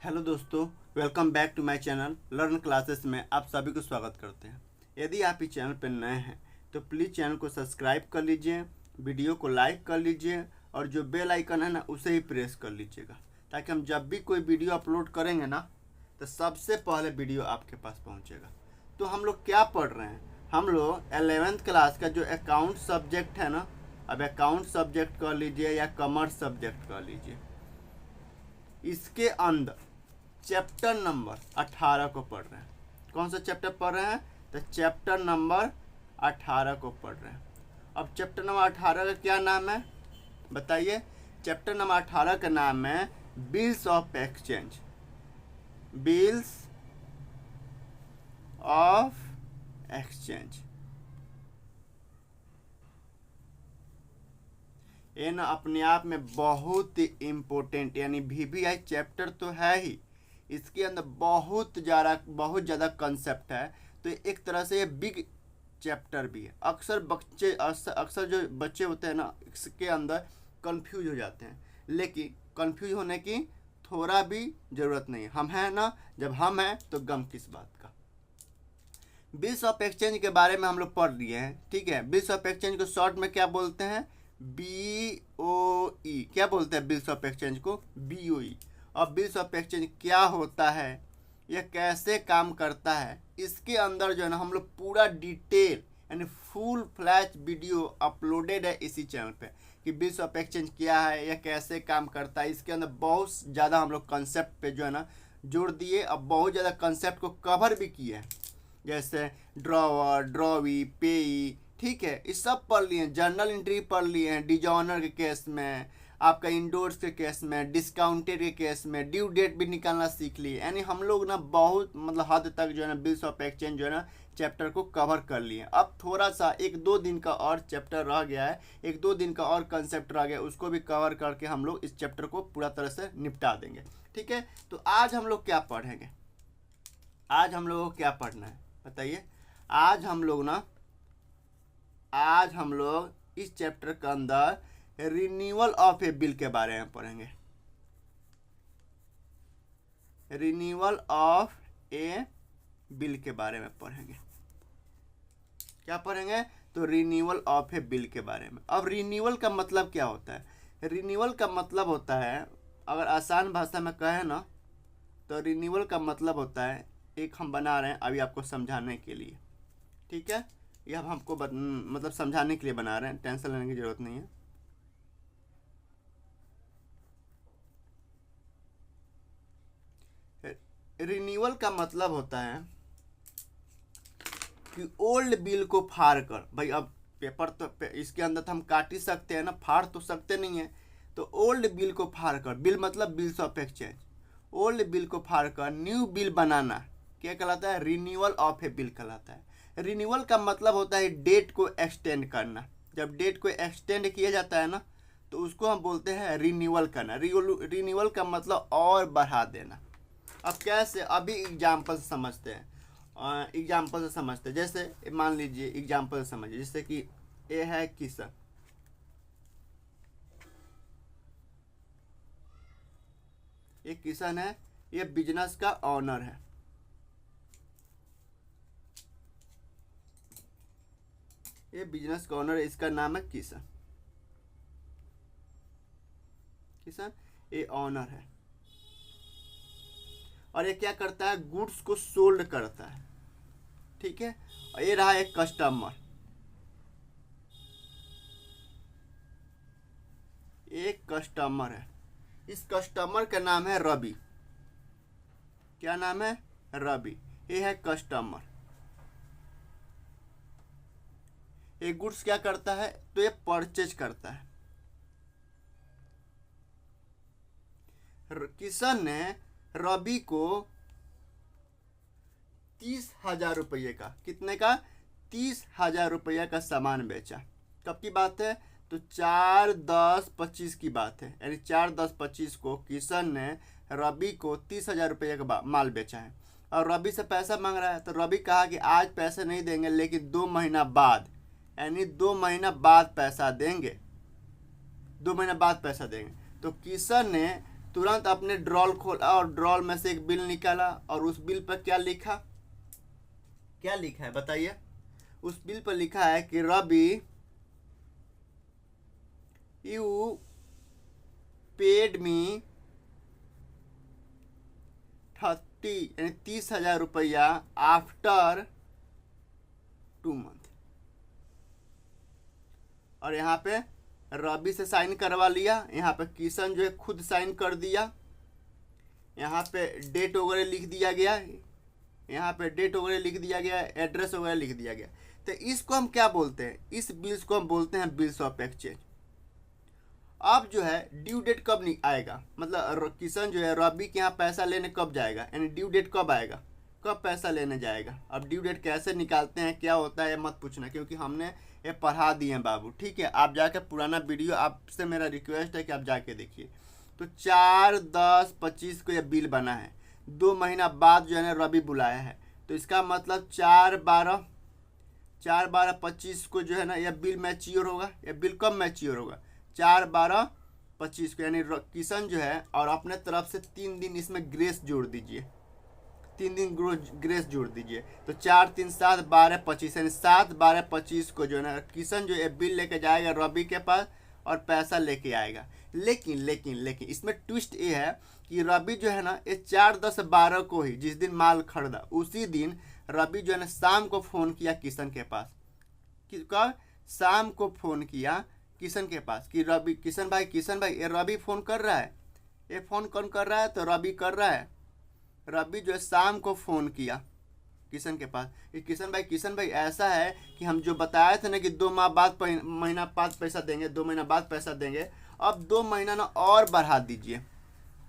Hello दोस्तों, welcome back to my channel learn classes में आप सभी को स्वागत करते हैं। यदि आप इस चैनल पर नए हैं तो प्लीज़ चैनल को सब्सक्राइब कर लीजिए, वीडियो को लाइक कर लीजिए और जो बेल आइकन है ना उसे ही प्रेस कर लीजिएगा, ताकि हम जब भी कोई वीडियो अपलोड करेंगे ना तो सबसे पहले वीडियो आपके पास पहुँचेगा। तो हम लोग क्या पढ़ रहे हैं? हम लोग 11th क्लास का जो अकाउंट सब्जेक्ट है ना, अब अकाउंट सब्जेक्ट कर लीजिए या कॉमर्स सब्जेक्ट कर लीजिए, इसके अंदर चैप्टर नंबर 18 को पढ़ रहे हैं। कौन सा चैप्टर पढ़ रहे हैं? तो चैप्टर नंबर 18 को पढ़ रहे हैं। अब चैप्टर नंबर 18 का क्या नाम है बताइए? चैप्टर नंबर 18 का नाम है bills of exchange. Bills of exchange. ये ना अपने आप में बहुत ही इम्पोर्टेंट, यानी वीवीआई चैप्टर तो है ही, इसके अंदर बहुत ज़्यादा कंसेप्ट है। तो एक तरह से ये बिग चैप्टर भी है। अक्सर जो बच्चे होते हैं ना, इसके अंदर कंफ्यूज हो जाते हैं, लेकिन कंफ्यूज होने की थोड़ा भी ज़रूरत नहीं है। हम हैं ना, जब हम हैं तो गम किस बात का। बिल्स ऑफ एक्सचेंज के बारे में हम लोग पढ़ लिए हैं, ठीक है। बिल्स ऑफ एक्सचेंज को शॉर्ट में क्या बोलते हैं? BOE। क्या बोलते हैं बिल्स ऑफ एक्सचेंज को? BOE। और बिल्स ऑफ एक्सचेंज क्या होता है, यह कैसे काम करता है, इसके अंदर जो है ना हम लोग पूरा डिटेल यानी फुल फ्लैश वीडियो अपलोडेड है इसी चैनल पे कि बिल्स ऑफ एक्सचेंज क्या है, यह कैसे काम करता है। इसके अंदर बहुत ज़्यादा हम लोग कंसेप्ट पे जो है ना जोड़ दिए, अब बहुत ज़्यादा कंसेप्ट को कवर भी किए हैं, जैसे ड्रॉवर, ड्रॉवी, पेई, ठीक है, ये सब पढ़ लिए हैं। जर्नल एंट्री पढ़ लिए हैं डिजॉनर के केस में, आपका इंडोर्स के केस में, डिस्काउंटेड के केस में, ड्यू डेट भी निकालना सीख लिए। यानी हम लोग ना बहुत हद तक जो है ना बिल्स ऑफ एक्सचेंज जो है ना चैप्टर को कवर कर लिए। अब थोड़ा सा 1-2 दिन का और चैप्टर रह गया है, 1-2 दिन का और कंसेप्ट रह गया, उसको भी कवर करके हम लोग इस चैप्टर को पूरा तरह से निपटा देंगे, ठीक है। तो आज हम लोग क्या पढ़ेंगे? आज हम लोगों को क्या पढ़ना है बताइए? आज हम लोग इस चैप्टर के अंदर रिन्यूअल ऑफ ए बिल के बारे में पढ़ेंगे। रिन्यूअल ऑफ ए बिल के बारे में पढ़ेंगे। क्या पढ़ेंगे? तो रिन्यूअल ऑफ ए बिल के बारे में। अब रिन्यूअल का मतलब क्या होता है? रिन्यूअल का मतलब होता है, अगर आसान भाषा में कहें ना, तो रिन्यूअल का मतलब होता है, एक हम बना रहे हैं अभी आपको समझाने के लिए, ठीक है। ये अब हमको मतलब समझाने के लिए बना रहे हैं, टेंशन लेने की ज़रूरत नहीं है। रिन्यूअल का मतलब होता है कि ओल्ड बिल को फाड़ कर, भाई अब पेपर तो इसके अंदर तो हम काट ही सकते हैं ना, फाड़ तो सकते नहीं है। तो ओल्ड बिल को फाड़ कर, बिल मतलब bills of exchange, old bill को फाड़ कर न्यू बिल बनाना क्या कहलाता है? रिन्यूअल ऑफ ए बिल कहलाता है। रिन्यूअल का मतलब होता है डेट को एक्सटेंड करना। जब डेट को एक्सटेंड किया जाता है ना तो उसको हम बोलते हैं रिन्यूअल करना। रिन्यूअल का मतलब और बढ़ा देना। अब कैसे? अभी एग्जाम्पल से समझते हैं, जैसे मान लीजिए एग्जाम्पल से समझिए, जैसे कि ये है किशन, ये किशन है, ये बिजनेस का ऑनर है, ये बिजनेस का ऑनर है, इसका नाम है किशन। किशन ये ऑनर है और ये क्या करता है? गुड्स को सोल्ड करता है, ठीक है। और ये रहा एक कस्टमर, एक कस्टमर है, इस कस्टमर का नाम है रवि। क्या नाम है? रवि। ये है कस्टमर। ये गुड्स क्या करता है? तो ये परचेज करता है। किशन ने रवि को 30,000 रुपये का, कितने का? 30,000 रुपये का सामान बेचा। कब की बात है? तो 4/10/25 की बात है, यानी 4/10/25 को किशन ने रवि को 30,000 रुपये का माल बेचा है और रवि से पैसा मांग रहा है। तो रवि कहा कि आज पैसे नहीं देंगे, लेकिन 2 महीना बाद, यानी 2 महीना बाद पैसा देंगे, 2 महीना बाद पैसा देंगे। तो किशन ने तुरंत अपने ड्रॉल खोला और ड्रॉल में से एक बिल निकाला और उस बिल पर क्या लिखा, क्या लिखा है बताइए। उस बिल पर लिखा है कि रवि यू पेड मी 30,000 रुपया आफ्टर 2 मंथ। और यहाँ पे रवि से साइन करवा लिया, यहाँ पे किशन जो है खुद साइन कर दिया, यहाँ पे डेट वगैरह लिख दिया गया, यहाँ पे डेट वगैरह लिख दिया गया, एड्रेस वगैरह लिख दिया गया। तो इसको हम क्या बोलते हैं, इस बिल्स को हम बोलते हैं बिल्स ऑफ एक्सचेंज। अब जो है ड्यू डेट कब नहीं आएगा, मतलब किशन जो है रवि के यहाँ पैसा लेने कब जाएगा, यानी ड्यू डेट कब आएगा, कब पैसा लेने जाएगा। अब ड्यू डेट कैसे निकालते हैं, क्या होता है, ये मत पूछना, क्योंकि हमने ये पढ़ा दिए हैं बाबू, ठीक है। आप जाके पुराना वीडियो, आपसे मेरा रिक्वेस्ट है कि आप जाके देखिए। तो 4/10/25 को ये बिल बना है, 2 महीना बाद जो है ना रवि बुलाया है, तो इसका मतलब 4/12/25 को जो है ना यह बिल मैच्योर होगा। यह बिल कब मैच्योर होगा, 4/12/25 को, यानी किशन जो है और अपने तरफ से 3 दिन इसमें ग्रेस जोड़ दीजिए, 3 दिन ग्रेस जोड़ दीजिए। तो 4 3 7 12/25, यानी 7/12/25 को जो है ना किशन जो है बिल लेके जाएगा रवि के पास और पैसा लेके आएगा। लेकिन लेकिन लेकिन इसमें ट्विस्ट ये है कि रवि जो है ना ये 4/10/12 को ही, जिस दिन माल खरीदा उसी दिन रवि जो है ना शाम को फ़ोन किया किशन के पास। कब, शाम को फ़ोन किया किशन के पास कि रवि, किशन भाई ये रवि फ़ोन कर रहा है, ये फ़ोन कौन कर रहा है, तो रवि कर रहा है। रवि जो है शाम को फ़ोन किया किशन के पास कि किशन भाई ऐसा है कि हम जो बताए थे ना कि 2 महीना बाद पैसा देंगे, 2 महीना बाद पैसा देंगे, अब 2 महीना ना और बढ़ा दीजिए,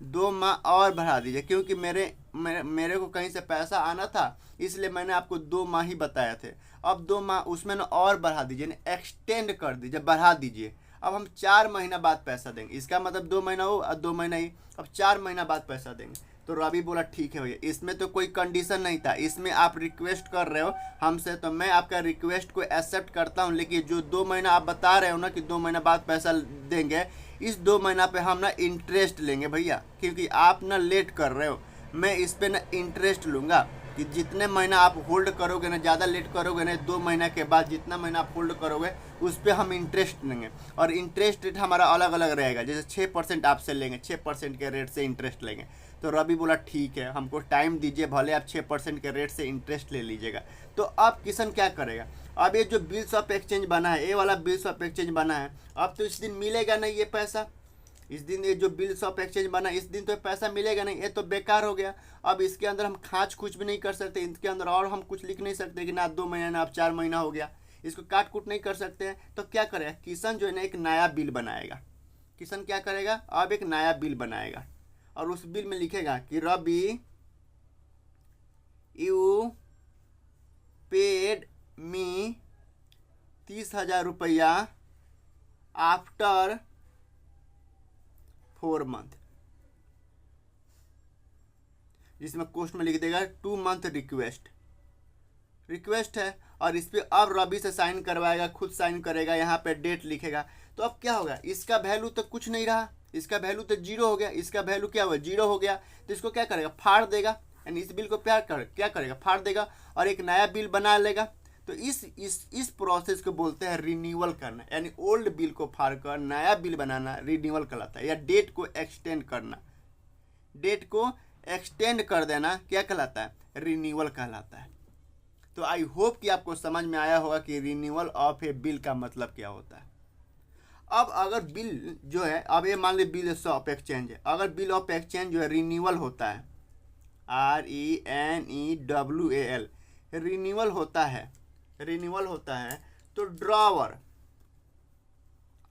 2 माह और बढ़ा दीजिए, क्योंकि मेरे को कहीं से पैसा आना था, इसलिए मैंने आपको 2 माह ही बताया थे। अब 2 माह उसमें ना और बढ़ा दीजिए, एक्सटेंड कर दीजिए, बढ़ा दीजिए। अब हम 4 महीना बाद पैसा देंगे, इसका मतलब 2 महीना हो और 2 महीना ही, अब 4 महीना बाद पैसा देंगे। तो रवि बोला ठीक है भैया, इसमें तो कोई कंडीशन नहीं था, इसमें आप रिक्वेस्ट कर रहे हो हमसे, तो मैं आपका रिक्वेस्ट को एक्सेप्ट करता हूँ, लेकिन जो 2 महीना आप बता रहे हो ना कि 2 महीना बाद पैसा देंगे, इस 2 महीना पे हम ना इंटरेस्ट लेंगे भैया, क्योंकि आप ना लेट कर रहे हो। मैं इस पे ना इंटरेस्ट लूँगा कि जितने महीना आप होल्ड करोगे ना, ज़्यादा लेट करोगे ना, 2 महीना के बाद जितना महीना आप होल्ड करोगे उस पर हम इंटरेस्ट लेंगे। और इंटरेस्ट रेट हमारा अलग अलग रहेगा, जैसे 6% आपसे लेंगे, 6% के रेट से इंटरेस्ट लेंगे। तो रवि बोला ठीक है, हमको टाइम दीजिए, भले आप 6% के रेट से इंटरेस्ट ले लीजिएगा। तो अब किशन क्या करेगा, अब ये जो बिल्स ऑफ एक्सचेंज बना है, ये वाला बिल्स ऑफ एक्सचेंज बना है, अब तो इस दिन मिलेगा नहीं ये पैसा, इस दिन ये जो बिल्स ऑफ एक्सचेंज बना इस दिन तो पैसा मिलेगा नहीं, ये तो बेकार हो गया। अब इसके अंदर हम खाँच कुछ भी नहीं कर सकते, इसके अंदर और हम कुछ लिख नहीं सकते कि ना 2 महीना ना अब 4 महीना हो गया, इसको काट कूट नहीं कर सकते हैं। तो क्या करेगा किशन जो है ना, एक नया बिल बनाएगा। किशन क्या करेगा, अब एक नया बिल बनाएगा और उस बिल में लिखेगा कि रवि यू पेड मी 30,000 रुपया आफ्टर 4 मंथ, जिसमें कोस्ट में लिख देगा 2 मंथ रिक्वेस्ट है। और इस पर अब रवि से साइन करवाएगा, खुद साइन करेगा, यहाँ पे डेट लिखेगा। तो अब क्या होगा, इसका वैल्यू तो कुछ नहीं रहा, इसका वैल्यू तो 0 हो गया, इसका वैल्यू क्या हुआ 0 हो गया। तो इसको क्या करेगा, फाड़ देगा, यानी इस बिल को क्या करेगा, फाड़ देगा और एक नया बिल बना लेगा। तो इस प्रोसेस को बोलते हैं रिन्यूअल करना, यानी ओल्ड बिल को फाड़ कर नया बिल बनाना रिन्यूअल कहलाता है। या डेट को एक्सटेंड करना, डेट को एक्सटेंड कर देना क्या कहलाता है, रिन्यूअल कहलाता है। तो आई होप कि आपको समझ में आया होगा कि रिन्यूअल ऑफ ए बिल का मतलब क्या होता है। अब अगर बिल जो है, अब ये मान ली बिल ऑफ एक्सचेंज है, अगर बिल ऑफ एक्सचेंज जो है रिन्यूअल होता है, RENEWAL, रिन्यूअल होता है, तो ड्रॉवर,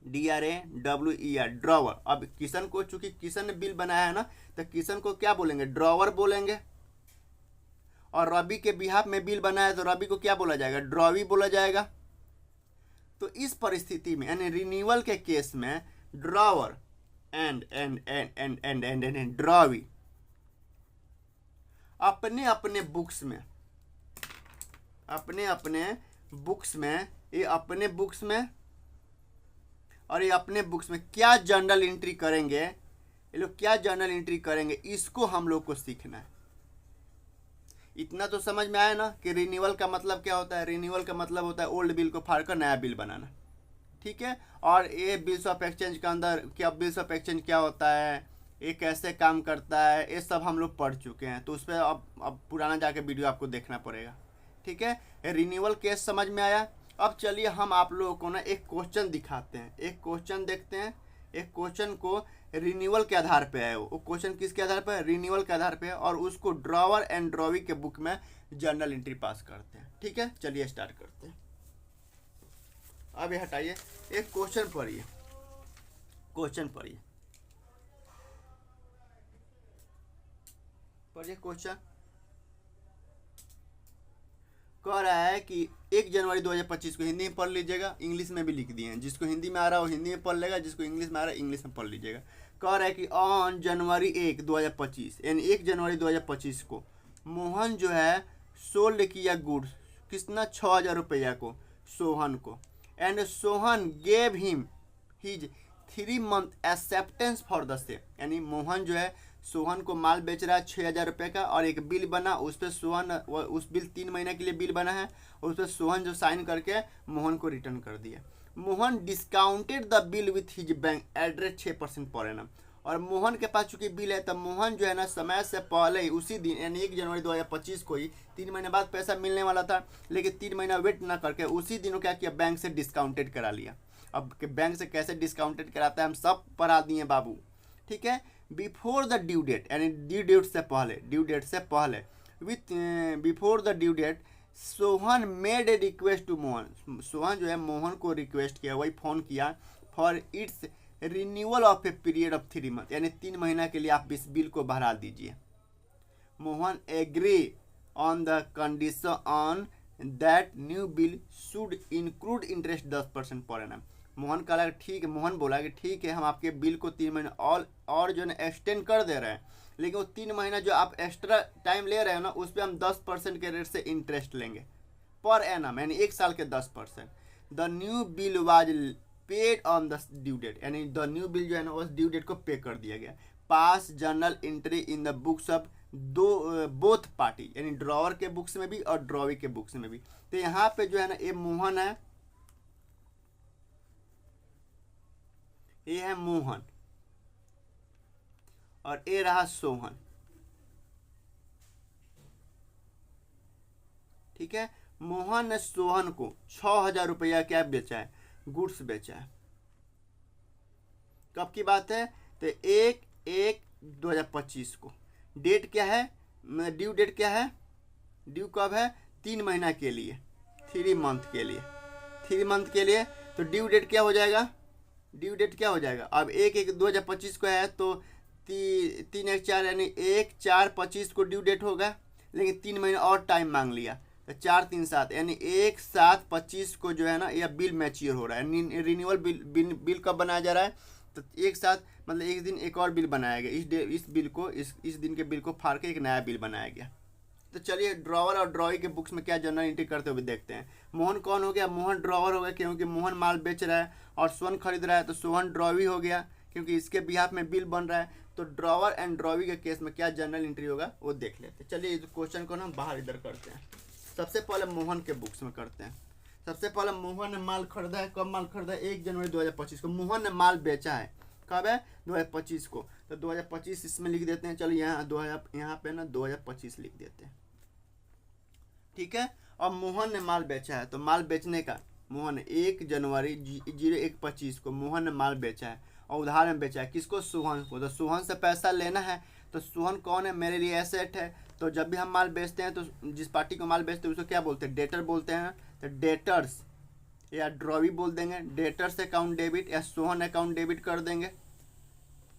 DRAWER, ड्रॉवर। अब किशन को, चूंकि किशन ने बिल बनाया है ना, तो किशन को क्या बोलेंगे, ड्रॉवर बोलेंगे। और रवि के बिहाफ में बिल बनाया तो रवि को क्या बोला जाएगा, ड्रॉवी बोला जाएगा। तो इस परिस्थिति में, यानी रिन्यूअल के केस में, ड्रॉवर एंड ड्रॉवी अपने अपने बुक्स में, ये अपने बुक्स में और ये अपने बुक्स में क्या जर्नल एंट्री करेंगे, ये लोग क्या जर्नल एंट्री करेंगे, इसको हम लोग को सीखना है। इतना तो समझ में आया ना कि रिन्यूअल का मतलब क्या होता है। रिन्यूअल का मतलब होता है ओल्ड बिल को फाड़ कर नया बिल बनाना, ठीक है। और ये बिल्स ऑफ एक्सचेंज के अंदर क्या, बिल्स ऑफ एक्सचेंज क्या होता है, ये कैसे काम करता है, ये सब हम लोग पढ़ चुके हैं। तो उस पर अब पुराना जाके वीडियो आपको देखना पड़ेगा, ठीक है। रिन्यूअल केस समझ में आया। अब चलिए हम आप लोगों को ना एक क्वेश्चन दिखाते हैं, एक क्वेश्चन देखते हैं। एक क्वेश्चन को रिन्यूअल के आधार पे है, वो क्वेश्चन किसके आधार पे है, रिन्यूअल के आधार पे है, और उसको ड्रॉवर एंड ड्रॉवी के बुक में जर्नल एंट्री पास करते हैं, ठीक है। चलिए स्टार्ट करते हैं। अब ये हटाइए, एक क्वेश्चन पढ़िए, क्वेश्चन पढ़िए, पढ़िए क्वेश्चन। कह रहा है कि 1 जनवरी 2025 को हिंदी में पढ़ लीजिएगा, इंग्लिश में भी लिख दिए हैं। जिसको हिंदी में आ रहा है वो हिंदी में पढ़ लेगा, जिसको इंग्लिश में आ रहा है इंग्लिश में पढ़ लीजिएगा। कह रहा है कि ऑन जनवरी 1 2025 यानी 1 जनवरी 2025 को मोहन जो है सोल्ड किया गुड्स कितना, 6,000 रुपया को सोहन को, and Sohan gave him his 3 month acceptance for the same. यानी मोहन जो है सोहन को माल बेच रहा है 6,000 रुपये का, और एक बिल बना उस पर सोहन, उस बिल 3 महीने के लिए बिल बना है, और उस पर सोहन जो साइन करके मोहन को रिटर्न कर दिया। Mohan discounted the bill with his bank address 6% per annum. और मोहन के पास चूंकि बिल है, तब मोहन जो है ना समय से पहले ही उसी दिन यानी 1 जनवरी 2025 को ही 3 महीने बाद पैसा मिलने वाला था, लेकिन 3 महीना वेट ना करके उसी दिन क्या किया, बैंक से डिस्काउंटेड करा लिया। अब बैंक से कैसे डिस्काउंटेड कराता है हम सब पढ़ा दिए बाबू, ठीक है। बिफोर द ड्यू डेट यानी ड्यू डेट से पहले, ड्यू डेट से पहले, with before the due date Sohan made a request to Mohan. Sohan जो है मोहन को रिक्वेस्ट किया, वही फ़ोन किया for its renewal of a period of 3 month, यानी 3 महीना के लिए आप इस बिल को बढ़ा दीजिए। Mohan agree on the condition on that new bill should include interest 10% per annum. Mohan कहा ठीक है, मोहन बोला कि ठीक है हम आपके बिल को 3 महीने और जो है ना एक्सटेंड कर दे रहे हैं, लेकिन वो 3 महीना जो आप एक्स्ट्रा टाइम ले रहे हो ना उस पर हम 10% के रेट से इंटरेस्ट लेंगे पर एनम, यानी 1 साल के 10%। The new bill was paid on the due date, यानी द न्यू बिल जो है ना उस ड्यू डेट को पे कर दिया गया। पास journal entry in the books of both party, यानी ड्रॉवर के बुक्स में भी और ड्रॉवी के बुक्स में भी। तो यहाँ पे जो है ना ये मोहन है, ये है मोहन, और ये रहा सोहन, ठीक है। मोहन ने सोहन को 6,000 रुपया क्या बेचा है, गुड्स बेचा है। कब की बात है, तो 1/1/2025 को। डेट क्या है, ड्यू डेट क्या है, ड्यू कब है, 3 महीना के लिए, 3 मंथ के लिए, 3 मंथ के लिए। तो ड्यू डेट क्या हो जाएगा, ड्यू डेट क्या हो जाएगा, अब 1/1/2025 को है तो 3/1/4 यानी 1/4/25 को ड्यू डेट होगा, लेकिन 3 महीने और टाइम मांग लिया तो 4/3/7 यानी 1/7/25 को जो है ना यह बिल मैच्योर हो रहा है। रिन्यूअल बिल कब बनाया जा रहा है, तो 1/7 मतलब एक दिन एक और बिल बनाया गया, इस बिल को इस दिन के बिल को फाड़ के एक नया बिल बनाया गया। तो चलिए ड्रॉवर और ड्रॉवी के बुक्स में क्या जर्नल एंट्री करते हुए देखते हैं। मोहन कौन हो गया, मोहन ड्रॉवर हो गया क्योंकि मोहन माल बेच रहा है, और सोहन खरीद रहा है तो सोहन ड्रॉवी हो गया क्योंकि इसके बिहाफ में बिल बन रहा है। तो ड्रॉवर एंड ड्रॉवी के केस में क्या जर्नल एंट्री होगा वो देख लेते हैं। चलिए इस क्वेश्चन को हम बाहर इधर करते हैं। सबसे पहले मोहन के बुक्स में करते हैं। सबसे पहले मोहन ने माल खरीदा है, कब माल खरीदा है, 1 जनवरी 2025 को मोहन ने माल बेचा है। कब है, 2025 को। तो 2025 इसमें लिख देते हैं, चलो यहाँ पे ना 2025 लिख देते हैं, ठीक है। अब मोहन ने माल बेचा है, तो माल बेचने का मोहन 1 जनवरी 01/25 को मोहन ने माल बेचा है और उधार में बेचा है किसको, सोहन को। तो सोहन से पैसा लेना है, तो सोहन कौन है, मेरे लिए एसेट है। तो जब भी हम माल बेचते हैं तो जिस पार्टी को माल बेचते हैं उसको क्या बोलते हैं, डेटर बोलते हैं। तो डेटर्स या ड्रॉवी बोल देंगे, डेटर्स अकाउंट डेबिट या सोहन अकाउंट डेबिट कर देंगे।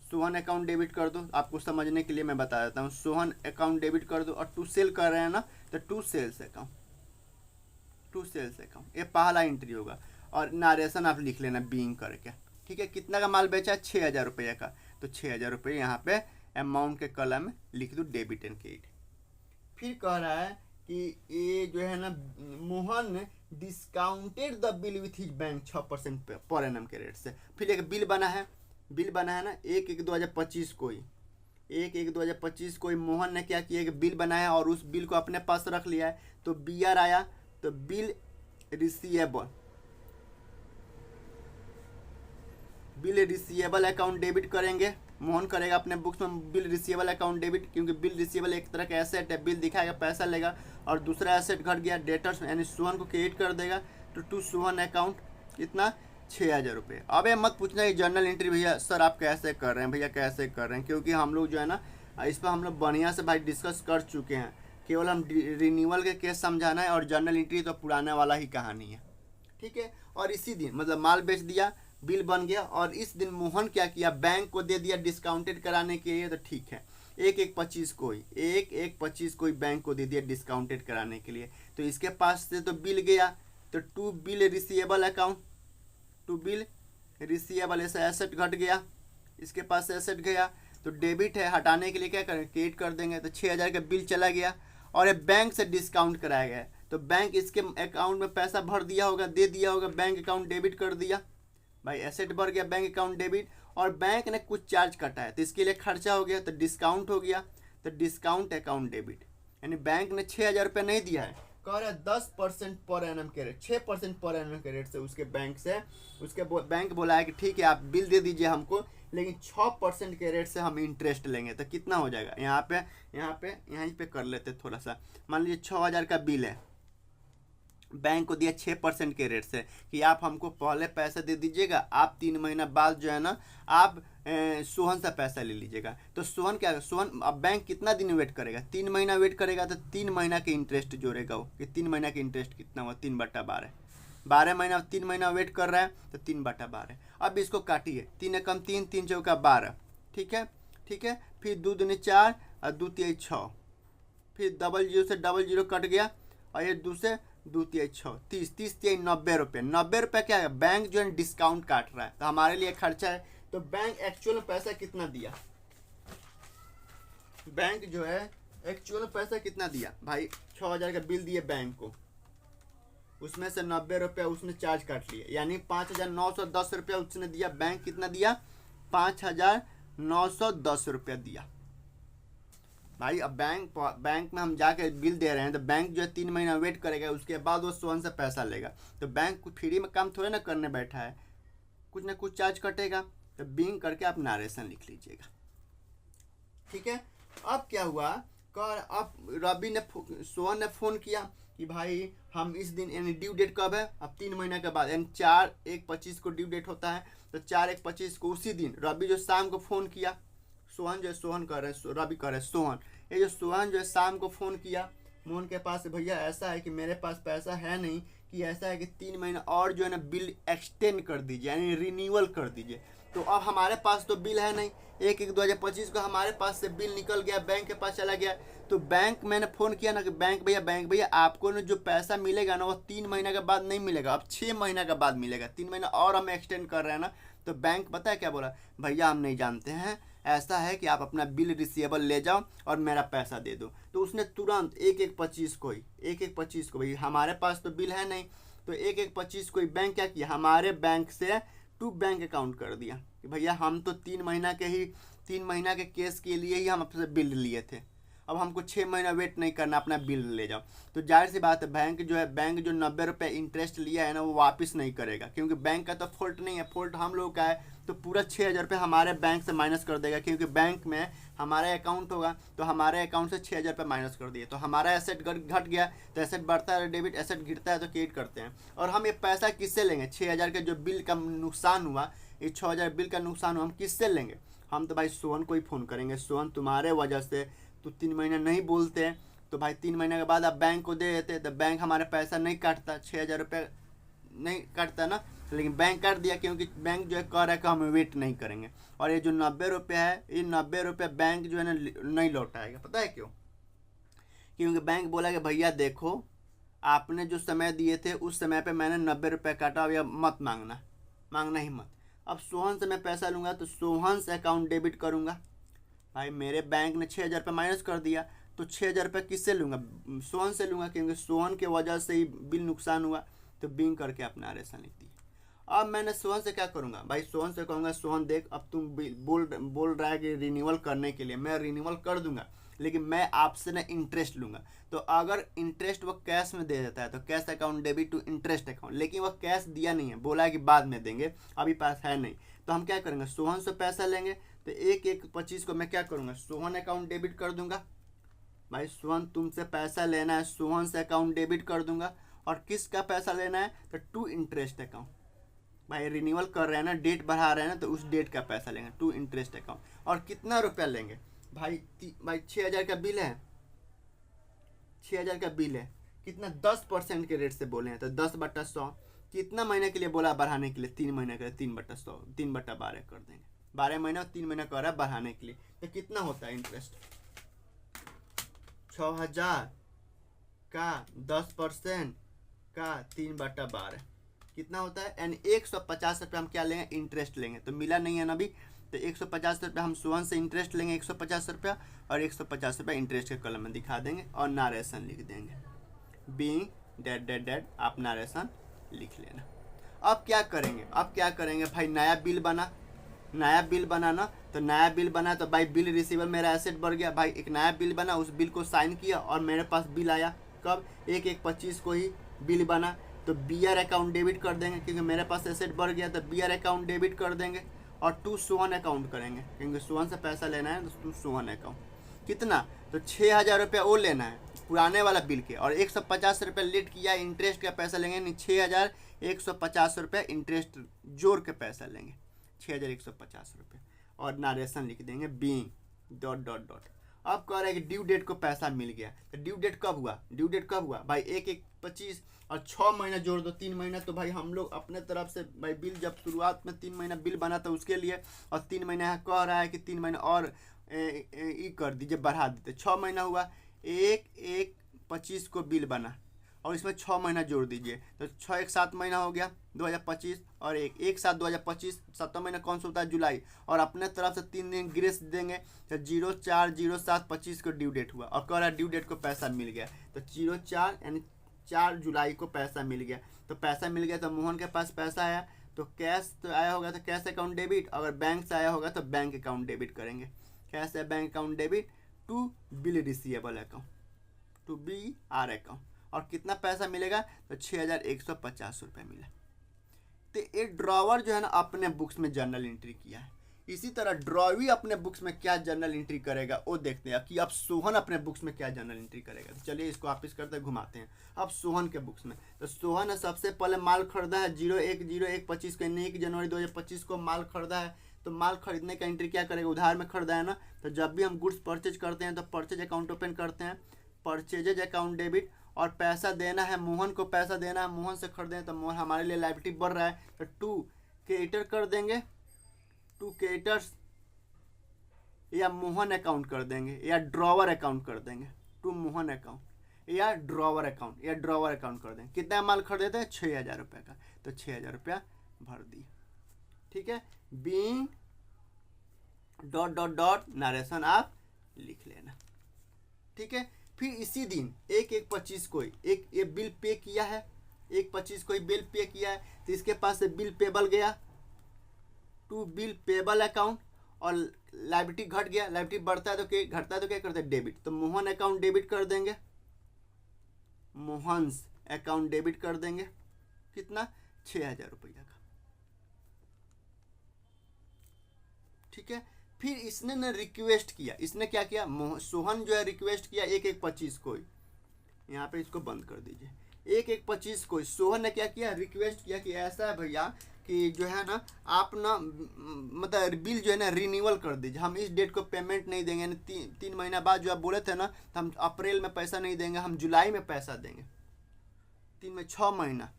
सोहन अकाउंट डेबिट कर दो, आपको समझने के लिए मैं बता देता हूँ। सोहन अकाउंट डेबिट कर दो, और टू सेल कर रहे हैं ना तो to sales account, to sales account, ये पहला एंट्री होगा। और नारेशन आप लिख लेना बीइंग करके, ठीक है। कितना का माल बेचा है, 6,000 रुपये का, तो 6,000 रुपये यहाँ पे अमाउंट के कॉलम में लिख दो, डेबिट एंड क्रेडिट। फिर कह रहा है कि ये जो है ना मोहन ने discounted the bill with his bank 6% per annum के रेट से। फिर एक बिल बना है, बिल बना है ना 1/1/2025 को ही, 1/1/2025 को ही मोहन ने क्या किया कि बिल बनाया और उस बिल को अपने पास रख लिया है। तो BR आया, तो bill receivable, bill receivable account debit करेंगे। मोहन करेगा अपने बुक्स में बिल रिसीवेबल अकाउंट डेबिट, क्योंकि बिल रिसीवेबल एक तरह का एसेट है, बिल दिखाएगा पैसा लेगा। और दूसरा एसेट घट गया, डेटर्स यानी सोहन को क्रेडिट कर देगा। तो टू सोहन अकाउंट कितना 6,000 रुपये। अब ये मत पूछना कि जर्नल एंट्री भैया सर आप कैसे कर रहे हैं, भैया कैसे कर रहे हैं, क्योंकि हम लोग जो है ना इस पर हम लोग बढ़िया से भाई डिस्कस कर चुके हैं। केवल हम रिन्यूअल के केस समझाना है, और जर्नल एंट्री तो पुराने वाला ही कहानी है, ठीक है। और इसी दिन मतलब माल बेच दिया, बिल बन गया, और इस दिन मोहन क्या किया, बैंक को दे दिया डिस्काउंटेड कराने के लिए। तो ठीक है, 1/1/25 को ही 1/1/25 को ही बैंक को दे दिया डिस्काउंटेड कराने के लिए। तो इसके पास से तो बिल गया, तो to bill receivable account, to bill receivable ऐसा एसेट घट गया, इसके पास से एसेट गया। तो डेबिट है, हटाने के लिए क्या करें, क्रेडिट कर देंगे। तो 6,000 का बिल चला गया, और ये बैंक से डिस्काउंट कराया गया। तो बैंक इसके अकाउंट में पैसा भर दिया होगा, दे दिया होगा, बैंक अकाउंट डेबिट कर दिया भाई, एसेट बढ़ गया, बैंक अकाउंट डेबिट। और बैंक ने कुछ चार्ज काटा है, तो इसके लिए खर्चा हो गया, तो डिस्काउंट हो गया। तो डिस्काउंट अकाउंट डेबिट, यानी बैंक ने 6,000 रुपये नहीं दिया है, कह रहा है 10% पर एनम के रेट, 6% पर एनम के रेट से उसके बैंक से, उसके बैंक बोला है कि ठीक है आप बिल दे दीजिए हमको, लेकिन 6% के रेट से हम इंटरेस्ट लेंगे। तो कितना हो जाएगा, यहीं पे कर लेते थोड़ा सा। मान लीजिए 6,000 का बिल है, बैंक को दिया 6% के रेट से कि आप हमको पहले पैसा दे दीजिएगा, आप 3 महीना बाद जो है ना आप सोहन से पैसा ले लीजिएगा। तो सोहन क्या, सोहन अब बैंक कितना दिन वेट करेगा, 3 महीना वेट करेगा। तो 3 महीना के इंटरेस्ट जोड़ेगा वो, कि 3 महीना के इंटरेस्ट कितना हुआ, 3/12, 12 महीना, 3 महीना वेट कर रहा है, तो 3/12। अब इसको काटिए, 3 एकम 3, 3 चौका 12, ठीक है, ठीक है। फिर 2 दूनी 4 और 2 तिहाई 6, फिर डबल जीरो से डबल जीरो कट गया, और ये 2 से 2 तिहाई 6, 30, 30 तिहाई 90 रुपये। 90 रुपये क्या है, बैंक जो है डिस्काउंट काट रहा है, तो हमारे लिए खर्चा है। तो बैंक एक्चुअल में पैसा कितना दिया, बैंक जो है एक्चुअल में पैसा कितना दिया भाई, 6,000 का बिल दिए बैंक को, उसमें से 90 रुपये उसने चार्ज काट लिए, यानी 5,910 रुपया उसने दिया। बैंक कितना दिया, 5,910 रुपया दिया भाई। अब बैंक में हम जाके बिल दे रहे हैं, तो बैंक जो है 3 महीना वेट करेगा, उसके बाद वो सोहन से पैसा लेगा। तो बैंक कुछ फ्री में काम थोड़े ना करने बैठा है, कुछ ना कुछ चार्ज कटेगा। तो बिंग करके आप नारेशन लिख लीजिएगा, ठीक है। अब क्या हुआ, अब रवि ने, सोहन ने फ़ोन किया कि भाई हम इस दिन, यानी ड्यू डेट कब है, अब 3 महीना के बाद, यानी 4/1/25 को ड्यू डेट होता है। तो 4/1/25 को उसी दिन रवि जो शाम को फ़ोन किया, सोहन जो है, सोहन कर रहे हैं, रवि कर रहे हैं सोहन, ये जो सोहन जो है शाम को फ़ोन किया मोहन के पास, भैया ऐसा है कि मेरे पास पैसा है नहीं, कि ऐसा है कि 3 महीना और जो है ना बिल एक्सटेंड कर दीजिए, यानी रिन्यूअल कर दीजिए। तो अब हमारे पास तो बिल है नहीं, 1/1/2025 को हमारे पास से बिल निकल गया, बैंक के पास चला गया। तो बैंक, मैंने फ़ोन किया ना कि बैंक भैया आपको ना जो पैसा मिलेगा ना वो 3 महीना के बाद नहीं मिलेगा, अब 6 महीना के बाद मिलेगा, 3 महीना और हम एक्सटेंड कर रहे हैं ना। तो बैंक पता है क्या बोला, भैया हम नहीं जानते हैं, ऐसा है कि आप अपना बिल रिसीवेबल ले जाओ और मेरा पैसा दे दो। तो उसने तुरंत 1/1/25 को ही, 1/1/25 को, भाई हमारे पास तो बिल है नहीं, तो 1/1/25 को ही बैंक क्या किया, हमारे बैंक से टू बैंक अकाउंट कर दिया कि भैया हम तो 3 महीना के केस के लिए ही हम आपसे बिल लिए थे, अब हमको 6 महीना वेट नहीं करना, अपना बिल ले जाओ। तो जाहिर सी बात है, बैंक जो 90 रुपये इंटरेस्ट लिया है ना वो वापस नहीं करेगा, क्योंकि बैंक का तो फॉल्ट नहीं है, फॉल्ट हम लोग का है। तो पूरा 6,000 रुपये हमारे बैंक से माइनस कर देगा, क्योंकि बैंक में हमारा अकाउंट होगा, तो हमारे अकाउंट से 6,000 रुपये माइनस कर दिए। तो हमारा एसेट घट गया, तो एसेट बढ़ता है डेबिट, एसेट गिरता है तो क्रेडिट करते हैं। और हम ये पैसा किससे लेंगे, 6,000 के जो बिल का नुकसान हुआ, ये 6,000 बिल का नुकसान हुआ, हम किससे लेंगे, हम तो भाई सोहन को ही फ़ोन करेंगे, सोहन तुम्हारे वजह से तो 3 महीना नहीं बोलते, तो भाई 3 महीने के बाद आप बैंक को दे देते, तो बैंक हमारे पैसा नहीं काटता, 6,000 रुपये नहीं काटता ना, लेकिन बैंक काट दिया, क्योंकि बैंक जो है कह रहा है कि हम वेट नहीं करेंगे। और ये जो 90 रुपये है, ये 90 रुपये बैंक जो है ना नहीं लौटाएगा, पता है क्यों, क्योंकि बैंक बोला कि भैया देखो आपने जो समय दिए थे उस समय पे मैंने 90 रुपये काटा, अब यह मत मांगना ही मत। अब सोहन से मैं पैसा लूँगा तो सोहन से अकाउंट डेबिट करूँगा, भाई मेरे बैंक ने 6,000 रुपये माइनस कर दिया, तो 6,000 रुपये किससे लूँगा, सोहन से लूँगा, क्योंकि सोहन के वजह से ही बिल नुकसान हुआ। तो बिंग करके अपना रेशन लिख दी। अब मैंने सोहन से क्या करूँगा भाई, सोहन से कहूँगा सोहन देख अब तुम बोल रहा है कि रिन्यूअल करने के लिए, मैं रिन्यूअल कर दूंगा, लेकिन मैं आपसे ना इंटरेस्ट लूँगा। तो अगर इंटरेस्ट वो कैश में दे देता है तो cash account debit to interest account, लेकिन वो कैश दिया नहीं है, बोला है कि बाद में देंगे, अभी पास है नहीं, तो हम क्या करेंगे, सोहन से पैसा लेंगे। तो 1/1/25 को मैं क्या करूँगा, सोहन अकाउंट डेबिट कर दूंगा। भाई सोहन तुमसे पैसा लेना है, सोहन से अकाउंट डेबिट कर दूंगा। और किसका पैसा लेना है, तो टू इंटरेस्ट अकाउंट। भाई रिन्यूअल कर रहे हैं ना, डेट बढ़ा रहे हैं ना, तो उस डेट का पैसा लेंगे, टू इंटरेस्ट अकाउंट। और कितना रुपया लेंगे भाई, 6,000 का बिल है, 6,000 का बिल है, कितना 10% के रेट से बोले हैं, तो 10/100 कितना महीने के लिए बोला बढ़ाने के लिए, 3 महीने के लिए 3/100, 3/12 कर देंगे, 12 महीने और 3 महीने कर रहा है बढ़ाने के लिए। तो कितना होता है इंटरेस्ट, 6,000 का 10% का 3/12 कितना होता है, यानी 150 रुपये हम क्या लेंगे, इंटरेस्ट लेंगे। तो मिला नहीं है ना अभी, तो 150 रुपये हम सोहन से इंटरेस्ट लेंगे 150 रुपया, और 150 रुपये इंटरेस्ट के कॉलम में दिखा देंगे और नारेशन लिख देंगे, बीइंग डेट डेट डेट, आप नारेशन लिख लेना। अब क्या करेंगे भाई, नया बिल बनाना, तो नया बिल बना तो भाई बिल रिसीवर मेरा एसेट बढ़ गया। भाई एक नया बिल बना, उस बिल को साइन किया और मेरे पास बिल आया कब, 1/1/25 को ही बिल बना, तो बीआर अकाउंट डेबिट कर देंगे क्योंकि मेरे पास एसेट बढ़ गया, तो बीआर अकाउंट डेबिट कर देंगे। और टू सोहन अकाउंट करेंगे क्योंकि सोहन से पैसा लेना है, तो टू सोहन अकाउंट कितना, तो 6,000 रुपया वो लेना है पुराने वाला बिल के, और 150 रुपये लेट किया इंटरेस्ट का पैसा लेंगे, नहीं 6,150 रुपये इंटरेस्ट जोड़ के पैसा लेंगे, 6,150 रुपये, और नारेशन लिख देंगे बीइंग डॉट डॉट डॉट। अब कह रहे हैं कि ड्यू डेट को पैसा मिल गया, तो ड्यू डेट कब हुआ भाई, 1/1/25 और 6 महीना जोड़ दो, 3 महीना। तो भाई हम लोग अपने तरफ से भाई बिल जब शुरुआत में 3 महीना बिल बना था उसके लिए, और 3 महीना कह रहा है कि 3 महीना और कर दीजिए, बढ़ा दीजिए, 6 महीना हुआ, 1/1/25 को बिल बना और इसमें 6 महीना जोड़ दीजिए, तो 6 1 7 महीना हो गया 2025, और 1/1/7/2025, 7वां महीना कौन सा होता है, जुलाई, और अपने तरफ से 3 दिन ग्रेस देंगे, तो 04/07/25 को ड्यू डेट हुआ, और कह रहा है ड्यू डेट को पैसा मिल गया, तो 04 यानी 4 जुलाई को पैसा मिल गया। तो पैसा मिल गया तो मोहन के पास पैसा आया, तो कैश तो आया होगा तो कैश अकाउंट डेबिट, अगर बैंक से आया होगा तो बैंक अकाउंट डेबिट करेंगे, कैश है bank account debit to bill receivable account, to BR account. और कितना पैसा मिलेगा, तो 6,150 रुपये मिला। तो ये ड्रॉवर जो है ना अपने बुक्स में जर्नल एंट्री किया है, इसी तरह ड्रॉवी अपने बुक्स में क्या जर्नल एंट्री करेगा वो देखते हैं कि अब सोहन अपने बुक्स में क्या जर्नल एंट्री करेगा। तो चलिए इसको वापिस करते घुमाते हैं अब सोहन के बुक्स में। तो सोहन ने सबसे पहले माल खरीदा है 01/01/25 को, 1 जनवरी 2025 को माल खरीदा है। तो माल खरीदने का एंट्री क्या करेगा, उधार में खरीदा है ना, तो जब भी हम गुड्स परचेज करते हैं तो परचेज अकाउंट ओपन करते हैं, परचेजेज अकाउंट डेबिट, और पैसा देना है मोहन को, पैसा देना है मोहन से खरीदे हैं, तो मोहन हमारे लिए लायबिलिटी बढ़ रहा है, तो टू क्रेडिटर कर देंगे, टू क्रेडिटर्स, या मोहन अकाउंट कर देंगे, या ड्रॉवर अकाउंट कर देंगे, टू मोहन अकाउंट या ड्रॉवर अकाउंट, या ड्रॉवर अकाउंट कर देंगे। कितना माल खरीदते हैं, 6,000 रुपये का, तो 6,000 रुपया भर दिए। ठीक है, being dot dot dot narration आप लिख लेना। ठीक है, फिर इसी दिन 1/1/25 को एक ये बिल पे किया है, 1/25 को बिल पे किया है, तो इसके पास से बिल पेबल गया टू बिल पेबल अकाउंट, और लायबिलिटी घट गया, लायबिलिटी बढ़ता है तो क्या घटता है तो क्या करते हैं, डेबिट, तो मोहन अकाउंट डेबिट कर देंगे, मोहन्स अकाउंट डेबिट कर देंगे, कितना, 6,000 रुपया का। ठीक है, फिर इसने न रिक्वेस्ट किया, इसने क्या किया, सोहन जो है रिक्वेस्ट किया 1/1/25 को, यहाँ पे इसको बंद कर दीजिए, 1/1/25 को सोहन ने क्या किया, रिक्वेस्ट किया कि ऐसा है भैया कि जो है ना आप ना मतलब बिल जो है ना रिन्यूअल कर दीजिए, हम इस डेट को पेमेंट नहीं देंगे, 3 महीना बाद जो आप बोले थे ना, तो हम अप्रैल में पैसा नहीं देंगे, हम जुलाई में पैसा देंगे, 6 महीना,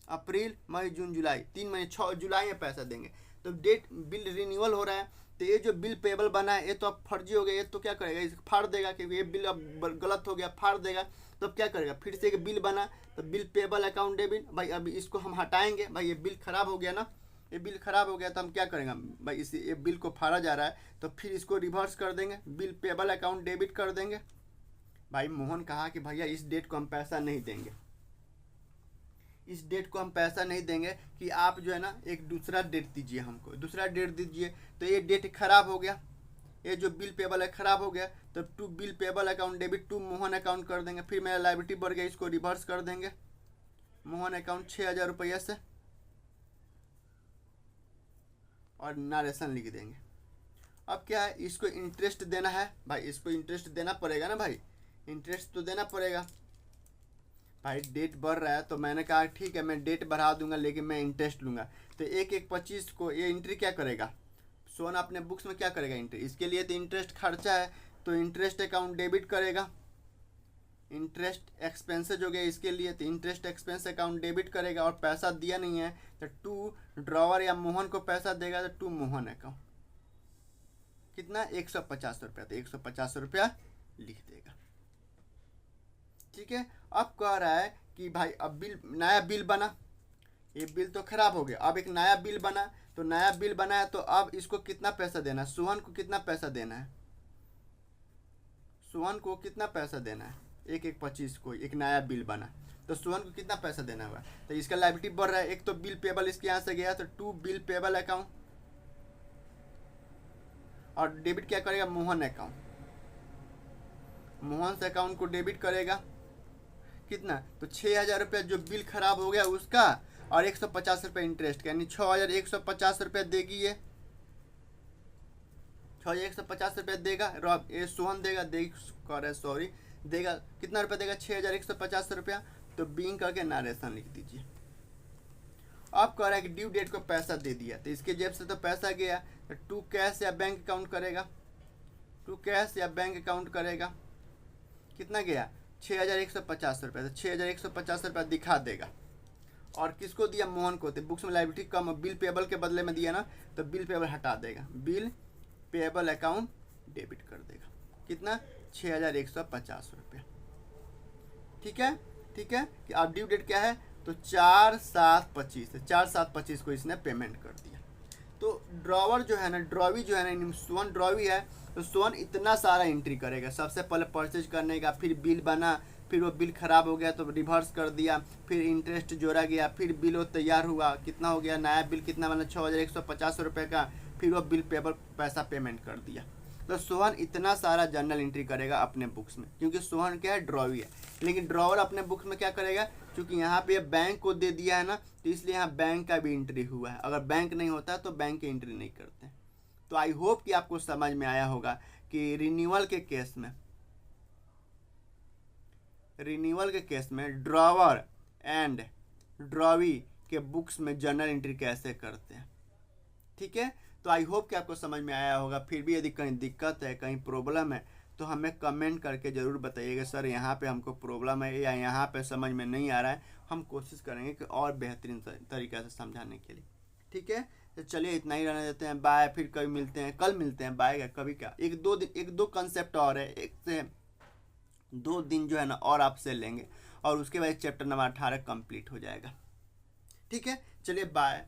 अप्रैल मई जून जुलाई, 3 महीने, 6 जुलाई में पैसा देंगे। तो डेट बिल रिन्यूअल हो रहा है, तो ये जो बिल पेबल बना है ये तो अब फर्जी हो गया, ये तो क्या करेगा, इसे फाड़ देगा, क्योंकि ये बिल अब गलत हो गया, फाड़ देगा, तो अब क्या करेगा, फिर से एक बिल बना, तो बिल पेबल अकाउंट डेबिट, भाई अभी इसको हम हटाएंगे, भाई ये बिल खराब हो गया ना, ये बिल खराब हो गया, तो हम क्या करेंगे भाई, इस ये बिल को फाड़ा जा रहा है, तो फिर इसको रिवर्स कर देंगे, बिल पेबल अकाउंट डेबिट कर देंगे। भाई मोहन कहा कि भैया इस डेट को हम पैसा नहीं देंगे, इस डेट को हम पैसा नहीं देंगे कि आप जो है ना एक दूसरा डेट दीजिए, हमको दूसरा डेट दीजिए। तो ये डेट खराब हो गया, ये जो बिल पेबल है खराब हो गया, तो to bill payable account debit to Mohan account कर देंगे। फिर मेरा लायबिलिटी बढ़ गया, इसको रिवर्स कर देंगे मोहन अकाउंट 6,000 रुपये से और नरेशन लिख देंगे। अब क्या है, इसको इंटरेस्ट देना है भाई, इसको इंटरेस्ट देना पड़ेगा ना भाई, इंटरेस्ट तो देना पड़ेगा भाई। डेट बढ़ रहा है तो मैंने कहा ठीक है मैं डेट बढ़ा दूंगा लेकिन मैं इंटरेस्ट लूँगा। तो 1/1/25 को ये एंट्री क्या करेगा, सोन अपने बुक्स में क्या करेगा एंट्री, इसके लिए तो इंटरेस्ट खर्चा है तो इंटरेस्ट अकाउंट डेबिट करेगा। इंटरेस्ट एक्सपेंसेज हो गया इसके लिए, तो इंटरेस्ट एक्सपेंस अकाउंट डेबिट करेगा। और पैसा दिया नहीं है तो टू ड्रॉवर या मोहन को पैसा देगा, तो टू मोहन अकाउंट कितना 150 रुपया, तो 150 रुपया लिख देगा। ठीक है, अब कह रहा है कि भाई अब बिल, नया बिल बना, ये बिल तो खराब हो गया, अब एक नया बिल बना। तो नया बिल बना है तो अब इसको कितना पैसा देना है, सोहन को कितना पैसा देना है, सोहन को कितना पैसा देना है, 1/1/25 को एक नया बिल बना तो सोहन को कितना पैसा देना होगा। तो इसका लायबिलिटी बढ़ रहा है, एक तो बिल पेबल इसके यहाँ से गया तो टू बिल पेबल अकाउंट, और डेबिट क्या करेगा मोहन अकाउंट, मोहन से अकाउंट को डेबिट करेगा कितना, तो 6,000 रुपया जो बिल खराब हो गया उसका, और 150 रुपये इंटरेस्ट, यानी 6,150 रुपये देगी ये, 6,150 रुपये देगा। ये सोहन देगा, सॉरी देगा कितना रुपया देगा, 6,150 रुपया। तो बिंग करके नरेशन लिख दीजिए। अब कह रहा है कि ड्यू डेट को पैसा दे दिया, तो इसके जेब से तो पैसा गया, तो टू कैश या बैंक अकाउंट करेगा, टू कैश या बैंक अकाउंट करेगा, कितना गया 6,150 रुपये, तो 6,150 रुपया दिखा देगा। और किसको दिया, मोहन को, तो बुक्स में लायबिलिटी कम, बिल पेबल के बदले में दिया ना, तो बिल पेबल हटा देगा, बिल पेबल अकाउंट डेबिट कर देगा, कितना 6,150 रुपया। ठीक है, ठीक है कि अब ड्यू डेट क्या है, तो 4/7/25 है, 4/7/25 को इसने पेमेंट कर दिया। तो ड्रॉवर जो है ना, ड्रॉवी जो है ना, सोन ड्रॉवी है, तो सोन इतना सारा एंट्री करेगा। सबसे पहले परचेज करने का, फिर बिल बना, फिर वो बिल ख़राब हो गया तो रिवर्स कर दिया, फिर इंटरेस्ट जोड़ा गया, फिर बिल वो तैयार हुआ, कितना हो गया नया बिल कितना बना 6,150 रुपये का, फिर वो बिल पेबल पैसा पेमेंट कर दिया। तो सोहन इतना सारा जर्नल एंट्री करेगा अपने बुक्स में, क्योंकि सोहन क्या है, ड्रॉवी है। लेकिन ड्रॉवर अपने बुक्स में क्या करेगा, क्योंकि यहाँ पे बैंक को दे दिया है ना, तो इसलिए यहाँ बैंक का भी एंट्री हुआ है। अगर बैंक नहीं होता तो बैंक की एंट्री नहीं करते। तो आई होप कि आपको समझ में आया होगा कि रिन्यूअल के केस में ड्रॉवर एंड ड्रॉवी के बुक्स में जर्नल एंट्री कैसे करते हैं। ठीक है, तो आई होप कि आपको समझ में आया होगा। फिर भी यदि कहीं दिक्कत है, कहीं प्रॉब्लम है, तो हमें कमेंट करके ज़रूर बताइएगा, सर यहाँ पे हमको प्रॉब्लम है या यहाँ पे समझ में नहीं आ रहा है। हम कोशिश करेंगे कि और बेहतरीन तरीक़े से समझाने के लिए। ठीक है, तो चलिए इतना ही रहने देते हैं, बाय। फिर कभी मिलते हैं, कल मिलते हैं, बाय का कभी क्या, एक दो कंसेप्ट और है, 1 से 2 दिन जो है ना और आपसे लेंगे, और उसके बाद चैप्टर नंबर 18 कंप्लीट हो जाएगा। ठीक है, चलिए बाय।